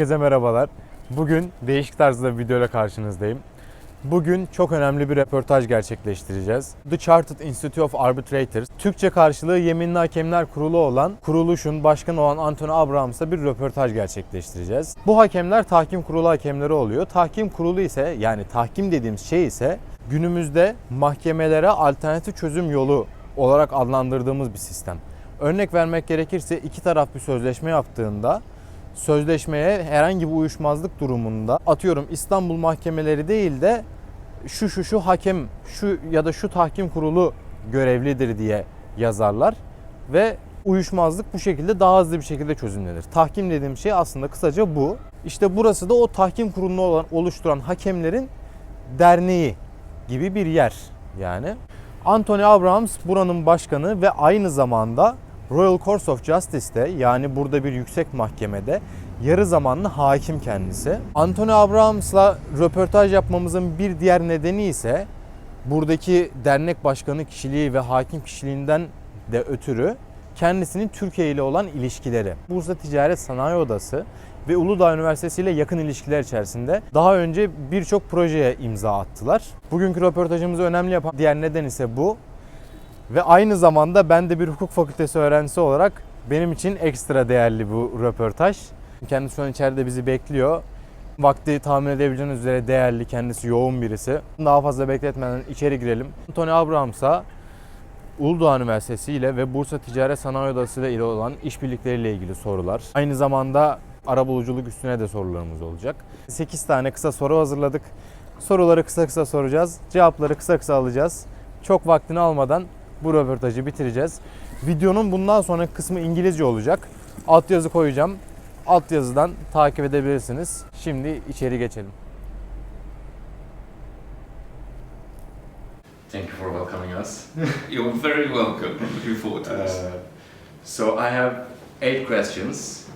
Herkese merhabalar. Bugün değişik tarzda bir videoyla karşınızdayım. Bugün çok önemli bir röportaj gerçekleştireceğiz. The Chartered Institute of Arbitrators, Türkçe karşılığı Yeminli Hakemler Kurulu olan kuruluşun başkanı olan Anthony Abrahams'la bir röportaj gerçekleştireceğiz. Bu hakemler tahkim kurulu hakemleri oluyor. Tahkim kurulu ise, yani tahkim dediğimiz şey ise günümüzde mahkemelere alternatif çözüm yolu olarak adlandırdığımız bir sistem. Örnek vermek gerekirse iki taraf bir sözleşme yaptığında sözleşmeye herhangi bir uyuşmazlık durumunda, atıyorum İstanbul mahkemeleri değil de şu hakem, şu ya da şu tahkim kurulu görevlidir diye yazarlar ve uyuşmazlık bu şekilde daha hızlı bir şekilde çözümlenir. Tahkim dediğim şey aslında kısaca bu. İşte burası da o tahkim kurulunu oluşturan hakemlerin derneği gibi bir yer yani. Anthony Abrahams buranın başkanı ve aynı zamanda Royal Courts of Justice'te, yani burada bir yüksek mahkemede yarı zamanlı hakim kendisi. Anthony Abrahams'la röportaj yapmamızın bir diğer nedeni ise buradaki dernek başkanı kişiliği ve hakim kişiliğinden de ötürü kendisinin Türkiye ile olan ilişkileri. Bursa Ticaret Sanayi Odası ve ULUDAÐ Üniversitesi ile yakın ilişkiler içerisinde daha önce birçok projeye imza attılar. Bugünkü röportajımızı önemli yapan diğer neden ise bu. Ve aynı zamanda ben de bir hukuk fakültesi öğrencisi olarak benim için ekstra değerli bu röportaj. Kendisi şu an içeride bizi bekliyor. Vakti tahmin edebileceğiniz üzere değerli, kendisi yoğun birisi. Daha fazla bekletmeden içeri girelim. Anthony Abrahams'a ULUDAÐ Üniversitesi ile ve Bursa Ticaret Sanayi Odası ile olan işbirlikleriyle ilgili sorular. Aynı zamanda arabuluculuk üstüne de sorularımız olacak. 8 tane kısa soru hazırladık. Soruları kısa kısa soracağız. Cevapları kısa kısa alacağız. Çok vaktini almadan bu röportajı bitireceğiz. Videonun bundan sonraki kısmı İngilizce olacak. Altyazı koyacağım. Altyazıdan takip edebilirsiniz. Şimdi içeri geçelim. Thank you for welcoming us. You're very welcome. Looking forward to this. So I have 8 questions,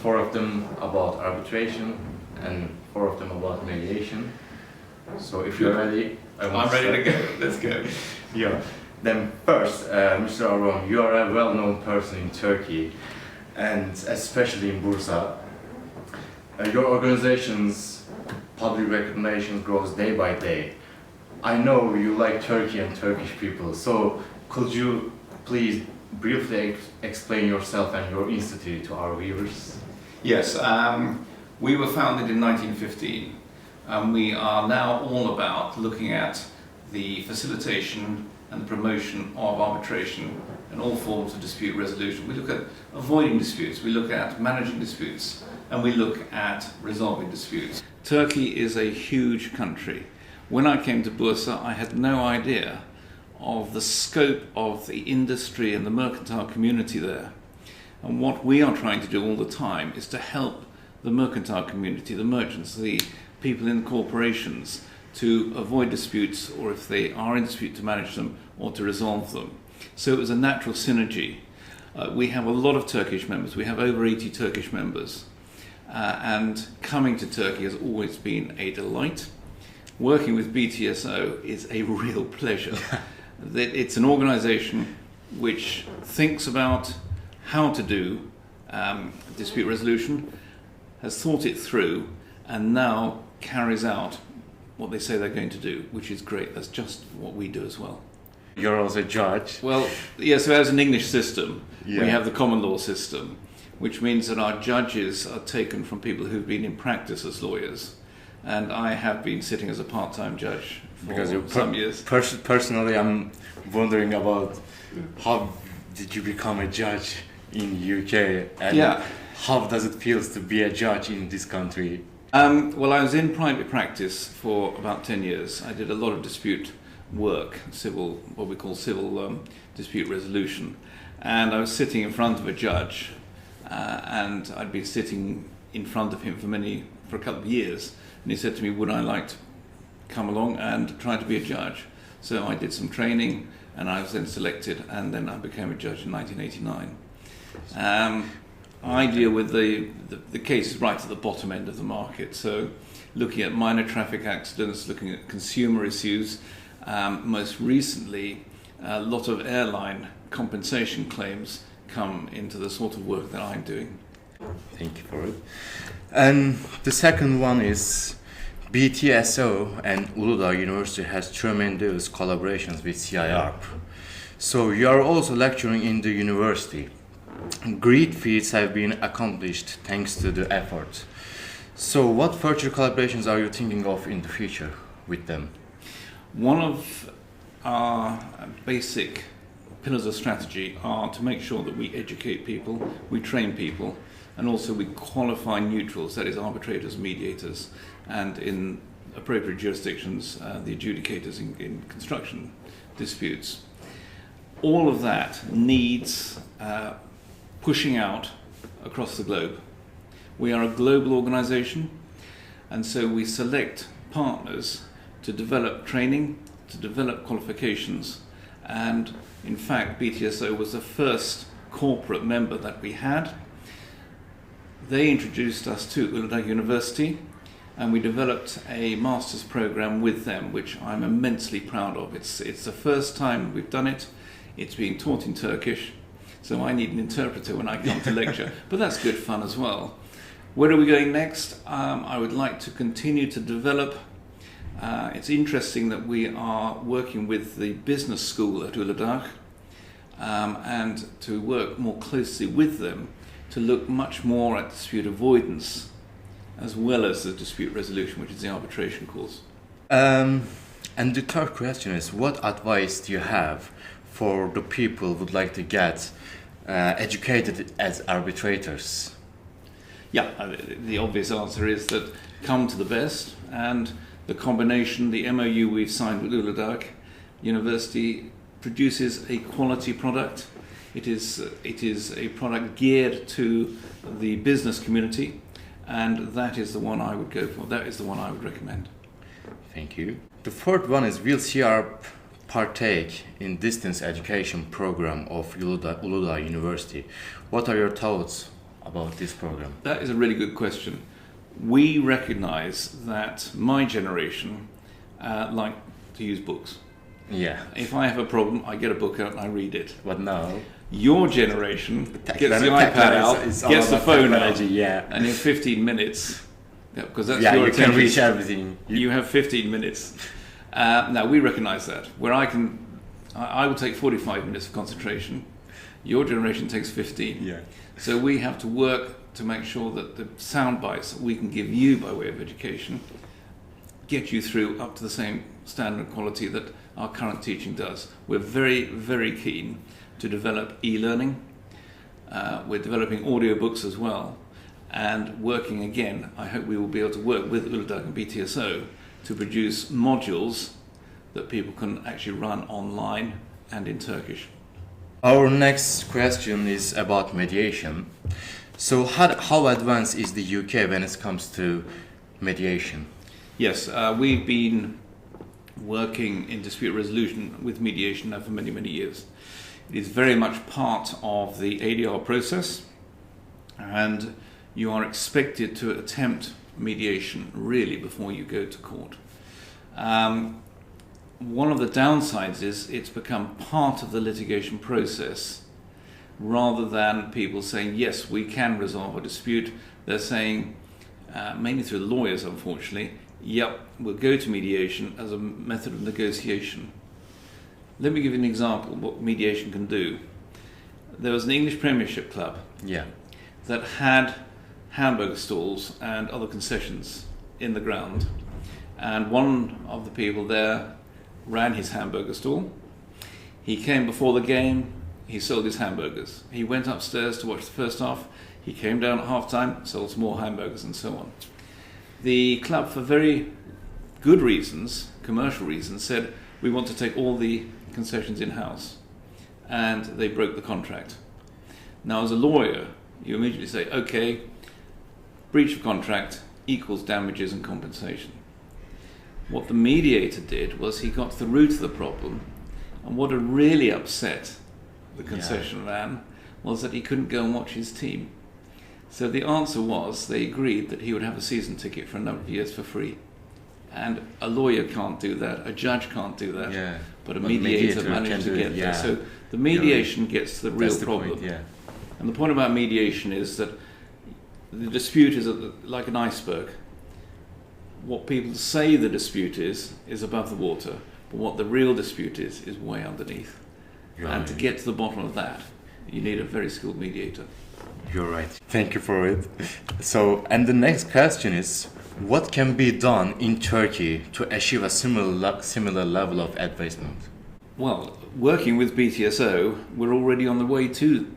4 of them about arbitration and 4 of them about mediation. So if you're ready, I'm ready to go. Let's go. Yeah. Then first, Mr. Aron, you are a well-known person in Turkey, and especially in Bursa. Your organization's public recognition grows day by day. I know you like Turkey and Turkish people, so could you please briefly explain yourself and your institute to our viewers? Yes, we were founded in 1915, and we are now all about looking at the facilitation and the promotion of arbitration and all forms of dispute resolution. We look at avoiding disputes, we look at managing disputes, and we look at resolving disputes. Turkey is a huge country. When I came to Bursa, I had no idea of the scope of the industry and the mercantile community there. And what we are trying to do all the time is to help the mercantile community, the merchants, the people in corporations, to avoid disputes, or if they are in dispute, to manage them or to resolve them. So it was a natural synergy. We have a lot of Turkish members. We have over 80 Turkish members. And coming to Turkey has always been a delight. Working with BTSO is a real pleasure. It's an organization which thinks about how to do dispute resolution, has thought it through, and now carries out what they say they're going to do, which is great. That's just what we do as well. You're also a judge. Well, yeah, so as an English system, Yeah. we have the common law system, which means that our judges are taken from people who've been in practice as lawyers. And I have been sitting as a part-time judge for some years. Personally, I'm wondering about how did you become a judge in UK, and Yeah. how does it feel to be a judge in this country? Well, I was in private practice for about 10 years. I did a lot of dispute work, what we call civil dispute resolution. And I was sitting in front of a judge, and I'd been sitting in front of him for a couple of years. And he said to me, would I like to come along and try to be a judge? So I did some training, and I was then selected, and then I became a judge in 1989. I deal with the cases right at the bottom end of the market, so looking at minor traffic accidents, looking at consumer issues, most recently a lot of airline compensation claims come into the sort of work that I'm doing. Thank you for it. And the second one is BTSO and ULUDAÐ University has tremendous collaborations with CIArb. So you are also lecturing in the university. Great feats have been accomplished thanks to the effort. So what further collaborations are you thinking of in the future with them? One of our basic pillars of strategy are to make sure that we educate people, we train people, and also we qualify neutrals, that is arbitrators, mediators, and in appropriate jurisdictions, the adjudicators in construction disputes. All of that needs pushing out across the globe. We are a global organization, and so we select partners to develop training, to develop qualifications, and in fact BTSO was the first corporate member that we had. They introduced us to ULUDAÐ University, and we developed a master's program with them, which I'm immensely proud of. It's the first time we've done it. It's being taught in Turkish, so I need an interpreter when I come to lecture, but that's good fun as well. Where are we going next? I would like to continue to develop. It's interesting that we are working with the business school at ULUDAÐ and to work more closely with them to look much more at dispute avoidance as well as the dispute resolution, which is the arbitration course. And the third question is, what advice do you have for the people who would like to get educated as arbitrators? Yeah, the obvious answer is that come to the best, and the combination, the MOU we've signed with ULUDAÐ University produces a quality product. It is a product geared to the business community, and that is the one I would go for. That is the one I would recommend. Thank you. The fourth one is, will CIArb partake in distance education program of ULUDAÐ University? What are your thoughts about this program? That is a really good question. We recognize that my generation like to use books. Yeah. If I have a problem, I get a book out and I read it. But now, your generation gets the iPad out, gets the phone out, yeah. and in 15 minutes, because that's yeah, your you attention, can reach everything. You have 15 minutes. Now we recognize that. Where I will take 45 minutes of concentration. Your generation takes 15. Yeah. So we have to work to make sure that the sound bites that we can give you by way of education get you through up to the same standard and quality that our current teaching does. We're very, very keen to develop e-learning. We're developing audiobooks as well, and working again, I hope we will be able to work with ULUDAÐ and BTSO to produce modules that people can actually run online and in Turkish. Our next question is about mediation. So how advanced is the UK when it comes to mediation? Yes, we've been working in dispute resolution with mediation now for many, many years. It is very much part of the ADR process, and you are expected to attempt mediation really before you go to court. One of the downsides is it's become part of the litigation process rather than people saying, yes, we can resolve a dispute. They're saying, mainly through lawyers unfortunately, yep, we'll go to mediation as a method of negotiation. Let me give you an example of what mediation can do. There was an English Premiership club that had hamburger stalls and other concessions in the ground, and one of the people there ran his hamburger stall. He came before the game, he sold his hamburgers. He went upstairs to watch the first half, he came down at half-time, sold some more hamburgers, and so on. The club, for very good reasons, commercial reasons, said, we want to take all the concessions in-house, and they broke the contract. Now, as a lawyer, you immediately say, okay, breach of contract equals damages and compensation. What the mediator did was he got to the root of the problem, and what had really upset the concession man was that he couldn't go and watch his team. So the answer was, they agreed that he would have a season ticket for a number of years for free. And a lawyer can't do that, a judge can't do that, but a mediator managed to get there. So the mediation gets to the real problem. Point, and the point about mediation is that the dispute is like an iceberg. What people say the dispute is above the water, but what the real dispute is way underneath. You're And to right. get to the bottom of that, you need a very skilled mediator. You're right. Thank you for it. So, and the next question is, what can be done in Turkey to achieve a similar level of advancement? Well, working with BTSO, we're already on the way to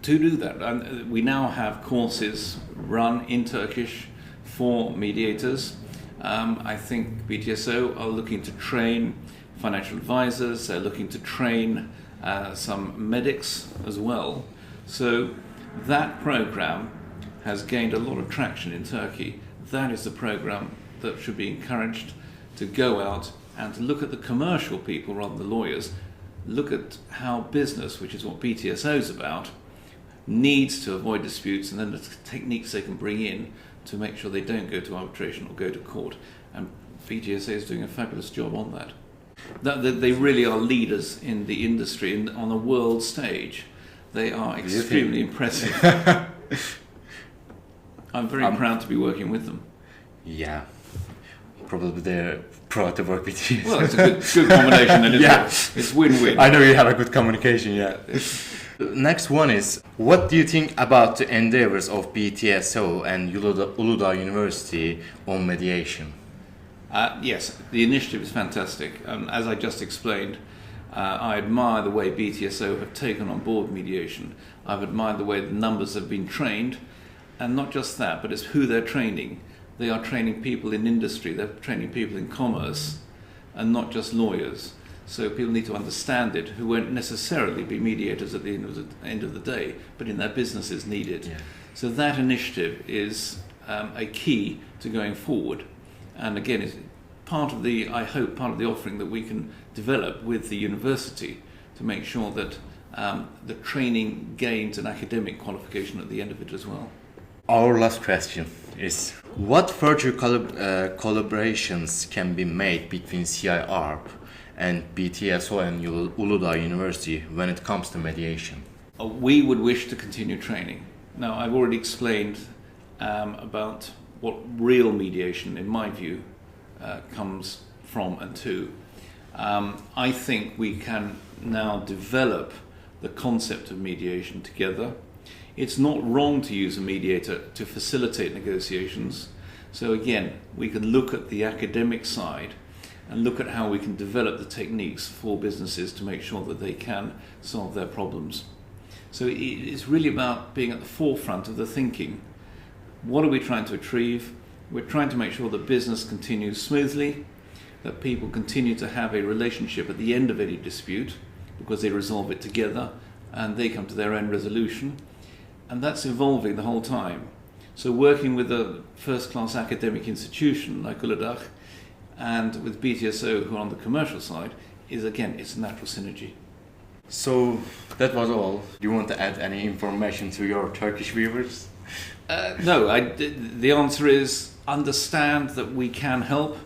do that. And we now have courses run in Turkish for mediators. I think BTSO are looking to train financial advisors, they're looking to train some medics as well. So that program has gained a lot of traction in Turkey. That is the program that should be encouraged to go out and to look at the commercial people rather than the lawyers, look at how business, which is what BTSO is about, needs to avoid disputes, and then the techniques they can bring in to make sure they don't go to arbitration or go to court. And BTSO is doing a fabulous job on that. They really are leaders in the industry and on a world stage. They are extremely impressive. I'm very proud to be working with them. Yeah, probably they're proud to work with you. Well, it's a good combination, then, isn't Yeah. it? It's win-win. I know you have a good communication, yeah. Next one is, what do you think about the endeavors of BTSO and ULUDAÐ University on mediation? Yes, the initiative is fantastic. As I just explained, I admire the way BTSO have taken on board mediation. I've admired the way the numbers have been trained, and not just that, but it's who they're training. They are training people in industry, they're training people in commerce, and not just lawyers. So people need to understand it, who won't necessarily be mediators at the end of the day, but in their businesses need it. Yeah. So that initiative is a key to going forward. And again, it's I hope part of the offering that we can develop with the university to make sure that the training gains an academic qualification at the end of it as well. Our last question is, what further collaborations can be made between CIArb and BTSO and ULUDAÐ University when it comes to mediation? We would wish to continue training. Now, I've already explained about what real mediation, in my view, comes from and to. I think we can now develop the concept of mediation together. It's not wrong to use a mediator to facilitate negotiations. So again, we can look at the academic side and look at how we can develop the techniques for businesses to make sure that they can solve their problems. So it's really about being at the forefront of the thinking. What are we trying to achieve? We're trying to make sure that business continues smoothly, that people continue to have a relationship at the end of any dispute because they resolve it together and they come to their own resolution. And that's evolving the whole time. So working with a first-class academic institution like ULUDAÐ and with BTSO, who are on the commercial side, is again, it's a natural synergy. So that was all. Do you want to add any information to your Turkish viewers? No, the answer is understand that we can help.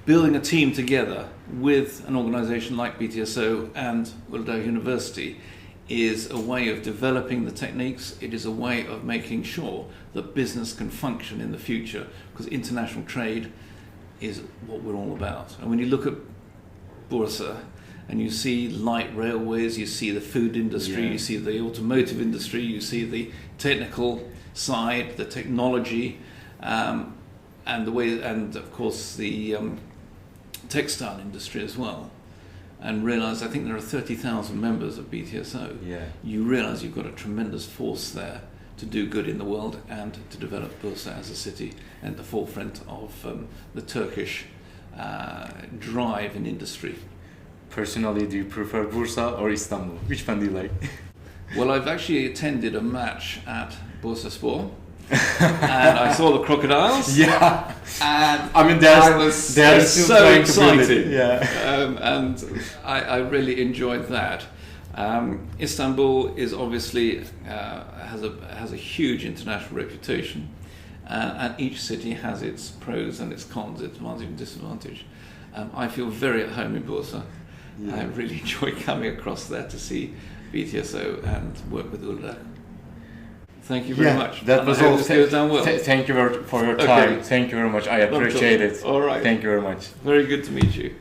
Building a team together with an organisation like BTSO and ULUDAÐ University is a way of developing the techniques. It is a way of making sure that business can function in the future, because international trade is what we're all about. And when you look at Bursa and you see light railways, you see the food industry, you see the automotive industry, you see the technical side, the technology, and the way, and of course the textile industry as well. And realise, I think there are 30,000 members of BTSO. Yeah. You realise you've got a tremendous force there to do good in the world and to develop Bursa as a city at the forefront of the Turkish drive in industry. Personally, do you prefer Bursa or Istanbul? Which one do you like? Well, I've actually attended a match at Bursaspor and I saw the crocodiles. Yeah. And I mean, they're still so trying to build it. exciting. Yeah. And I really enjoyed that. Istanbul is obviously has a huge international reputation, and each city has its pros and its cons, its advantage and disadvantage. I feel very at home in Bursa. Yeah. I really enjoy coming across there to see BTSO and work with ULUDAÐ. Thank you very Yeah, much. that And was I hope all. this goes down well. Thank you for your Okay. time. Thank you very much. I appreciate it. All right. Thank you very much. Very good to meet you.